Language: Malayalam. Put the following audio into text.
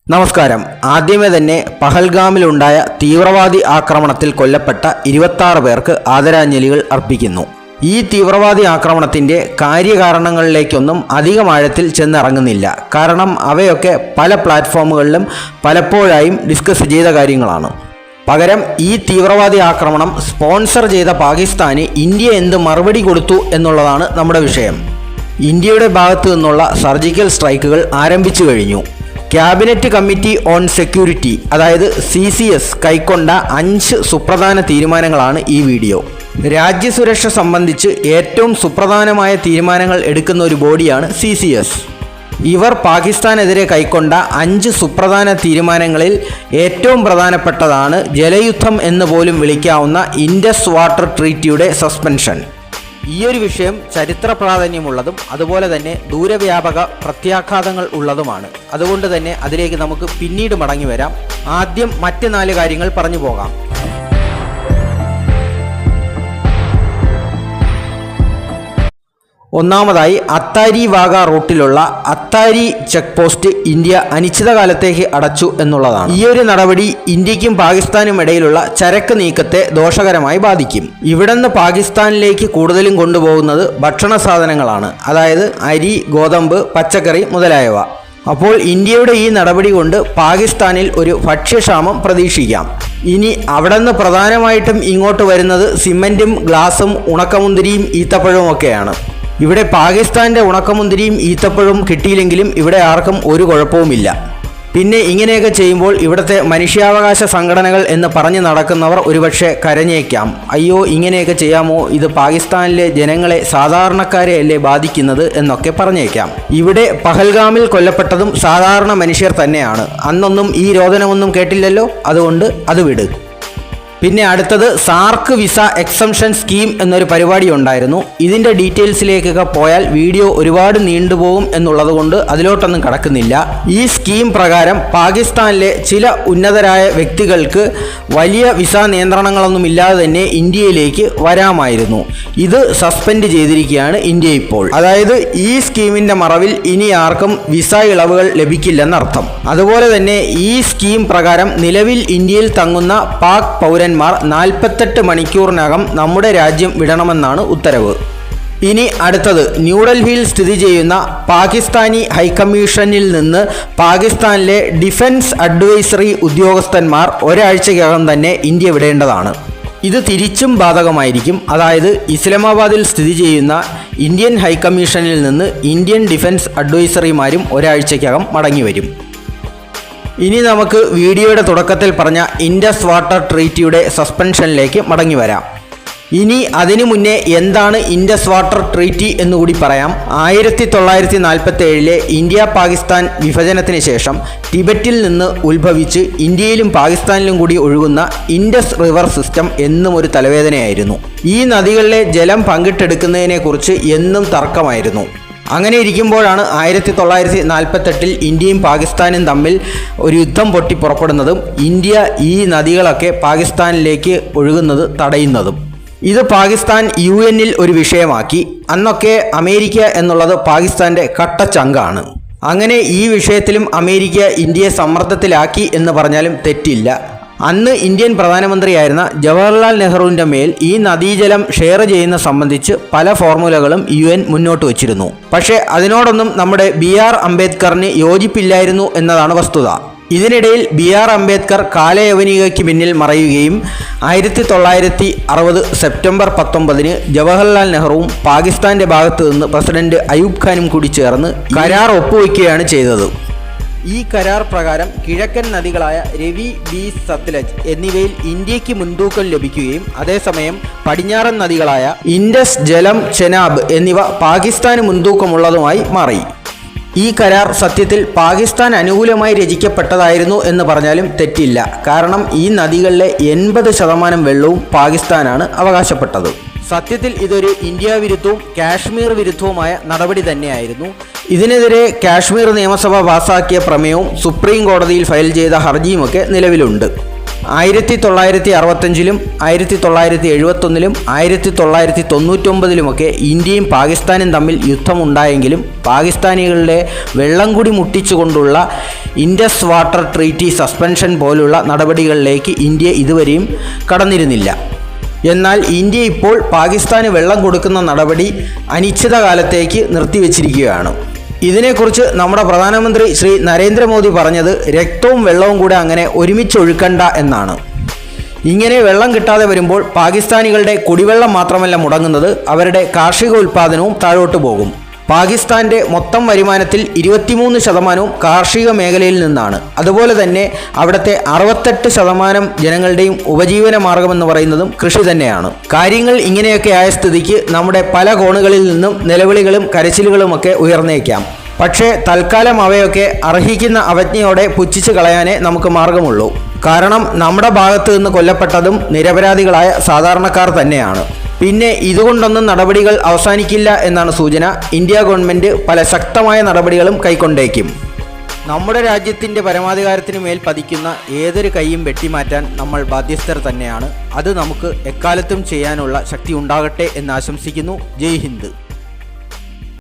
നമസ്കാരം. ആദ്യമേ തന്നെ പഹൽഗാമിലുണ്ടായ തീവ്രവാദി ആക്രമണത്തിൽ കൊല്ലപ്പെട്ട 26 പേർക്ക് ആദരാഞ്ജലികൾ അർപ്പിക്കുന്നു. ഈ തീവ്രവാദി ആക്രമണത്തിൻ്റെ കാര്യകാരണങ്ങളിലേക്കൊന്നും അധികം ആഴത്തിൽ ചെന്നിറങ്ങുന്നില്ല. കാരണം അവയൊക്കെ പല പ്ലാറ്റ്ഫോമുകളിലും പലപ്പോഴായും ഡിസ്കസ് ചെയ്ത കാര്യങ്ങളാണ്. പകരം ഈ തീവ്രവാദി ആക്രമണം സ്പോൺസർ ചെയ്ത പാകിസ്ഥാന് ഇന്ത്യ എന്ത് മറുപടി കൊടുത്തു എന്നുള്ളതാണ് നമ്മുടെ വിഷയം. ഇന്ത്യയുടെ ഭാഗത്തു നിന്നുള്ള സർജിക്കൽ സ്ട്രൈക്കുകൾ ആരംഭിച്ചു കഴിഞ്ഞു. ക്യാബിനറ്റ് കമ്മിറ്റി ഓൺ സെക്യൂരിറ്റി അതായത് CCS കൈക്കൊണ്ട 5 സുപ്രധാന തീരുമാനങ്ങളാണ് ഈ വീഡിയോ. രാജ്യസുരക്ഷ സംബന്ധിച്ച് ഏറ്റവും സുപ്രധാനമായ തീരുമാനങ്ങൾ എടുക്കുന്ന ഒരു ബോഡിയാണ് CCS. ഇവർ പാകിസ്ഥാനെതിരെ കൈക്കൊണ്ട 5 സുപ്രധാന തീരുമാനങ്ങളിൽ ഏറ്റവും പ്രധാനപ്പെട്ടതാണ് ജലയുദ്ധം എന്ന് പോലും വിളിക്കാവുന്ന ഇൻഡസ് വാട്ടർ ട്രീറ്റിയുടെ സസ്പെൻഷൻ. ഈയൊരു വിഷയം ചരിത്ര പ്രാധാന്യമുള്ളതും അതുപോലെ തന്നെ ദൂരവ്യാപക പ്രത്യാഘാതങ്ങൾ ഉള്ളതുമാണ്. അതുകൊണ്ട് തന്നെ അതിലേക്ക് നമുക്ക് പിന്നീട് മടങ്ങി വരാം. ആദ്യം മറ്റ് 4 കാര്യങ്ങൾ പറഞ്ഞു പോകാം. ഒന്നാമതായി അത്താരി വാഗ റൂട്ടിലുള്ള അത്താരി ചെക്ക് പോസ്റ്റ് ഇന്ത്യ അനിശ്ചിതകാലത്തേക്ക് അടച്ചു എന്നുള്ളതാണ്. ഈ ഒരു നടപടി ഇന്ത്യക്കും പാകിസ്ഥാനും ഇടയിലുള്ള ചരക്ക് നീക്കത്തെ ദോഷകരമായി ബാധിക്കും. ഇവിടുന്ന് പാകിസ്ഥാനിലേക്ക് കൂടുതലും കൊണ്ടുപോകുന്നത് ഭക്ഷണ സാധനങ്ങളാണ്, അതായത് അരി, ഗോതമ്പ്, പച്ചക്കറി മുതലായവ. അപ്പോൾ ഇന്ത്യയുടെ ഈ നടപടി കൊണ്ട് പാകിസ്ഥാനിൽ ഒരു ഭക്ഷ്യക്ഷാമം പ്രതീക്ഷിക്കാം. ഇനി അവിടെ നിന്ന് പ്രധാനമായിട്ടും ഇങ്ങോട്ട് വരുന്നത് സിമൻറ്റും ഗ്ലാസും ഉണക്കമുന്തിരിയും ഈത്തപ്പഴവും ഒക്കെയാണ്. ഇവിടെ പാകിസ്ഥാൻ്റെ ഉണക്കമുന്തിരിയും ഈത്തപ്പഴവും കിട്ടിയില്ലെങ്കിലും ഇവിടെ ആർക്കും ഒരു കുഴപ്പവുമില്ല. പിന്നെ ഇങ്ങനെയൊക്കെ ചെയ്യുമ്പോൾ ഇവിടുത്തെ മനുഷ്യാവകാശ സംഘടനകൾ എന്ന് പറഞ്ഞു നടക്കുന്നവർ ഒരുപക്ഷെ കരഞ്ഞേക്കാം. അയ്യോ, ഇങ്ങനെയൊക്കെ ചെയ്യാമോ, ഇത് പാകിസ്ഥാനിലെ ജനങ്ങളെ, സാധാരണക്കാരെയല്ലേ ബാധിക്കുന്നത് എന്നൊക്കെ പറഞ്ഞേക്കാം. ഇവിടെ പഹൽഗാമിൽ കൊല്ലപ്പെട്ടതും സാധാരണ മനുഷ്യർ തന്നെയാണ്. അന്നൊന്നും ഈ രോദനമൊന്നും കേട്ടില്ലല്ലോ, അതുകൊണ്ട് അത് വിട്. പിന്നെ അടുത്തത് സാർക്ക് വിസ എക്സംഷൻ സ്കീം എന്നൊരു പരിപാടി ഉണ്ടായിരുന്നു. ഇതിൻ്റെ ഡീറ്റെയിൽസിലേക്കൊക്കെ പോയാൽ വീഡിയോ ഒരുപാട് നീണ്ടുപോകും എന്നുള്ളത് കൊണ്ട് അതിലോട്ടൊന്നും കടക്കുന്നില്ല. ഈ സ്കീം പ്രകാരം പാകിസ്ഥാനിലെ ചില ഉന്നതരായ വ്യക്തികൾക്ക് വലിയ വിസ നിയന്ത്രണങ്ങളൊന്നും ഇല്ലാതെ തന്നെ ഇന്ത്യയിലേക്ക് വരാമായിരുന്നു. ഇത് സസ്പെൻഡ് ചെയ്തിരിക്കുകയാണ് ഇന്ത്യ ഇപ്പോൾ. അതായത് ഈ സ്കീമിൻ്റെ മറവിൽ ഇനി ആർക്കും വിസ ഇളവുകൾ ലഭിക്കില്ലെന്നർത്ഥം. അതുപോലെ തന്നെ ഈ സ്കീം പ്രകാരം നിലവിൽ ഇന്ത്യയിൽ തങ്ങുന്ന പാക് പൗരൻ 48 മണിക്കൂറിനകം നമ്മുടെ രാജ്യം വിടണമെന്നാണ് ഉത്തരവ്. ഇനി അടുത്തത് ന്യൂഡൽഹിയിൽ സ്ഥിതി ചെയ്യുന്ന പാകിസ്ഥാനി ഹൈക്കമ്മീഷനിൽ നിന്ന് പാകിസ്ഥാനിലെ ഡിഫൻസ് അഡ്വൈസറി ഉദ്യോഗസ്ഥന്മാർ ഒരാഴ്ചയ്ക്കകം തന്നെ ഇന്ത്യ വിടേണ്ടതാണ്. ഇത് തിരിച്ചും ബാധകമായിരിക്കും. അതായത് ഇസ്ലാമാബാദിൽ സ്ഥിതി ചെയ്യുന്ന ഇന്ത്യൻ ഹൈക്കമ്മീഷനിൽ നിന്ന് ഇന്ത്യൻ ഡിഫൻസ് അഡ്വൈസറിമാരും ഒരാഴ്ചയ്ക്കകം മടങ്ങി വരും. ഇനി നമുക്ക് വീഡിയോയുടെ തുടക്കത്തിൽ പറഞ്ഞ ഇൻഡസ് വാട്ടർ ട്രീറ്റിയുടെ സസ്പെൻഷനിലേക്ക് മടങ്ങി വരാം. ഇനി അതിനു മുന്നേ എന്താണ് ഇൻഡസ് വാട്ടർ ട്രീറ്റി എന്നുകൂടി പറയാം. 1947 ഇന്ത്യ പാകിസ്ഥാൻ വിഭജനത്തിന് ശേഷം ടിബറ്റിൽ നിന്ന് ഉത്ഭവിച്ച് ഇന്ത്യയിലും പാകിസ്ഥാനിലും കൂടി ഒഴുകുന്ന ഇൻഡസ് റിവർ സിസ്റ്റം എന്നും ഒരു തലവേദനയായിരുന്നു. ഈ നദികളിലെ ജലം പങ്കിട്ടെടുക്കുന്നതിനെക്കുറിച്ച് എന്നും തർക്കമായിരുന്നു. അങ്ങനെ ഇരിക്കുമ്പോഴാണ് 1948 ഇന്ത്യയും പാകിസ്ഥാനും തമ്മിൽ ഒരു യുദ്ധം പൊട്ടി പുറപ്പെടുന്നതും ഇന്ത്യ ഈ നദികളൊക്കെ പാകിസ്ഥാനിലേക്ക് ഒഴുകുന്നത് തടയുന്നതും. ഇത് പാകിസ്ഥാൻ UN ഒരു വിഷയമാക്കി. അന്നൊക്കെ അമേരിക്ക എന്നുള്ളത് പാകിസ്ഥാൻ്റെ കട്ട ചങ്കാണ്. അങ്ങനെ ഈ വിഷയത്തിലും അമേരിക്ക ഇന്ത്യയെ സമ്മർദ്ദത്തിലാക്കി എന്ന് പറഞ്ഞാലും തെറ്റില്ല. അന്ന് ഇന്ത്യൻ പ്രധാനമന്ത്രിയായിരുന്ന ജവഹർലാൽ നെഹ്റുവിൻ്റെ മേൽ ഈ നദീജലം ഷെയർ ചെയ്യുന്ന സംബന്ധിച്ച് പല ഫോർമുലകളും UN മുന്നോട്ട് വച്ചിരുന്നു. പക്ഷേ അതിനോടൊന്നും നമ്മുടെ BR അംബേദ്കറിന് യോജിപ്പില്ലായിരുന്നു എന്നതാണ് വസ്തുത. ഇതിനിടയിൽ BR അംബേദ്കർ കാലയവനികയ്ക്ക് പിന്നിൽ മറയുകയും 1960 സെപ്റ്റംബർ 19 ജവഹർലാൽ നെഹ്റുവും പാകിസ്ഥാൻ്റെ ഭാഗത്തു നിന്ന് പ്രസിഡന്റ് അയൂബ് ഖാനും കൂടി ചേർന്ന് കരാർ ഒപ്പുവയ്ക്കുകയാണ് ചെയ്തത്. ഈ കരാർ പ്രകാരം കിഴക്കൻ നദികളായ രവി, ബീസ്, സത്ലജ് എന്നിവയിൽ ഇന്ത്യക്ക് മുൻതൂക്കം ലഭിക്കുകയും അതേസമയം പടിഞ്ഞാറൻ നദികളായ ഇൻഡസ്, ജലം, ചെനാബ് എന്നിവ പാകിസ്ഥാന് മുൻതൂക്കമുള്ളതുമായി മാറി. ഈ കരാർ സത്യത്തിൽ പാകിസ്ഥാൻ അനുകൂലമായി രചിക്കപ്പെട്ടതായിരുന്നു എന്ന് പറഞ്ഞാലും തെറ്റില്ല. കാരണം ഈ നദികളിലെ 80% വെള്ളവും പാകിസ്ഥാനാണ് അവകാശപ്പെട്ടത്. സത്യത്തിൽ ഇതൊരു ഇന്ത്യ വിരുദ്ധവും കാശ്മീർ വിരുദ്ധവുമായ നടപടി തന്നെയായിരുന്നു. ഇതിനെതിരെ കാശ്മീർ നിയമസഭ പാസാക്കിയ പ്രമേയവും സുപ്രീം കോടതിയിൽ ഫയൽ ചെയ്ത ഹർജിയുമൊക്കെ നിലവിലുണ്ട്. 1965-ലും 1971-ലും 1999-ലുമൊക്കെ ഇന്ത്യയും പാകിസ്ഥാനും തമ്മിൽ യുദ്ധമുണ്ടായെങ്കിലും പാകിസ്ഥാനികളുടെ വെള്ളം കൂടി മുട്ടിച്ചുകൊണ്ടുള്ള ഇൻഡസ് വാട്ടർ ട്രീറ്റി സസ്പെൻഷൻ പോലുള്ള നടപടികളിലേക്ക് ഇന്ത്യ ഇതുവരെയും കടന്നിരുന്നില്ല. എന്നാൽ ഇന്ത്യ ഇപ്പോൾ പാകിസ്ഥാന് വെള്ളം കൊടുക്കുന്ന നടപടി അനിശ്ചിതകാലത്തേക്ക് നിർത്തിവെച്ചിരിക്കുകയാണ്. ഇതിനെക്കുറിച്ച് നമ്മുടെ പ്രധാനമന്ത്രി ശ്രീ നരേന്ദ്രമോദി പറഞ്ഞത് രക്തവും വെള്ളവും കൂടെ അങ്ങനെ ഒരുമിച്ചൊഴുക്കണ്ട എന്നാണ്. ഇങ്ങനെ വെള്ളം കിട്ടാതെ വരുമ്പോൾ പാകിസ്ഥാനികളുടെ കുടിവെള്ളം മാത്രമല്ല മുടങ്ങുന്നത്, അവരുടെ കാർഷിക ഉൽപ്പാദനവും താഴോട്ട് പോകും. പാകിസ്ഥാൻ്റെ മൊത്തം വരുമാനത്തിൽ 23% കാർഷിക മേഖലയിൽ നിന്നാണ്. അതുപോലെ തന്നെ അവിടുത്തെ 68% ജനങ്ങളുടെയും ഉപജീവന മാർഗമെന്ന് പറയുന്നതും കൃഷി തന്നെയാണ്. കാര്യങ്ങൾ ഇങ്ങനെയൊക്കെ ആയ സ്ഥിതിക്ക് നമ്മുടെ പല കോണുകളിൽ നിന്നും നിലവിളികളും കരച്ചിലുകളുമൊക്കെ ഉയർന്നേക്കാം. പക്ഷേ തൽക്കാലം അവയൊക്കെ അർഹിക്കുന്ന അവജ്ഞയോടെ പുച്ഛിച്ച് കളയാനേ നമുക്ക് മാർഗമുള്ളൂ. കാരണം നമ്മുടെ ഭാഗത്ത് നിന്ന് കൊല്ലപ്പെട്ടതും നിരപരാധികളായ സാധാരണക്കാർ തന്നെയാണ്. പിന്നെ ഇതുകൊണ്ടൊന്നും നടപടികൾ അവസാനിക്കില്ല എന്നാണ് സൂചന. ഇന്ത്യ ഗവൺമെൻറ് പല ശക്തമായ നടപടികളും കൈക്കൊണ്ടേക്കും. നമ്മുടെ രാജ്യത്തിൻ്റെ പരമാധികാരത്തിന് മേൽ പതിക്കുന്ന ഏതൊരു കൈയും വെട്ടിമാറ്റാൻ നമ്മൾ ബാധ്യസ്ഥർ തന്നെയാണ്. അത് നമുക്ക് എക്കാലത്തും ചെയ്യാനുള്ള ശക്തി ഉണ്ടാകട്ടെ എന്ന് ആശംസിക്കുന്നു. ജയ് ഹിന്ദ്.